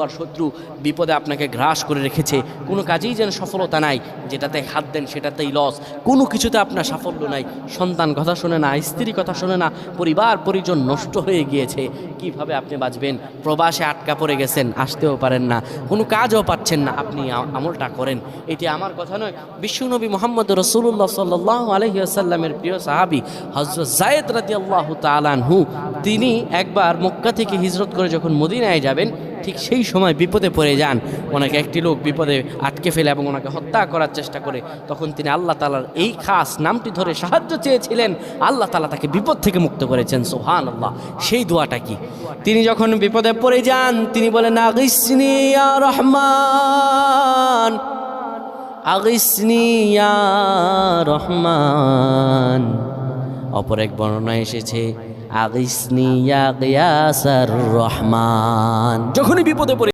আর শত্রু বিপদে আপনাকে গ্রাস করে রেখেছে, কোনো কাজেই যেন সফলতা নাই, যেটাতে হাত দেন সেটাতেই লস, কোনো কিছুতে আপনার সাফল্য নাই, সন্তান কথা শোনে না, স্ত্রী কথা শোনে না, পরিবার পরিজন নষ্ট হয়ে গিয়েছে, কিভাবে আপনি বাঁচবেন? প্রবাসে আটকা পড়ে গেছেন, আসতেও পারেন না, কোনো কাজও পাচ্ছেন না, আপনি আমলটা করেন। এটি আমার কথা নয়, বিশ্বনবী মুহাম্মদ রাসূলুল্লাহ সাল্লাল্লাহু আলাইহি ওয়াসাল্লামের প্রিয় সাহাবী হযরত যায়েদ রাদিয়াল্লাহু তাআলা আনহু, তিনি একবার মক্কা থেকে হিজরত করে যখন মদিনায় যাবেন, ঠিক সেই সময় বিপদে পড়ে যান। ওনাকে একটি লোক বিপদে আটকে ফেলে এবং ওনাকে হত্যা করার চেষ্টা করে। তখন তিনি আল্লাহ তাআলার এই খাস নামটি ধরে সাহায্য চেয়েছিলেন, আল্লাহ তাআলা তাকে বিপদ থেকে মুক্ত করেছেন। সুবহানাল্লাহ। সেই দোয়াটা কি? তিনি যখন বিপদে পড়ে যান, তিনি বলেন, আগিসনি ইয়া রহমান, আগিসনি ইয়া রহমান। অপর এক বর্ণনায় এসেছে, আগিসনি ইয়া গিয়াসার রহমান। যখনই বিপদে পড়ে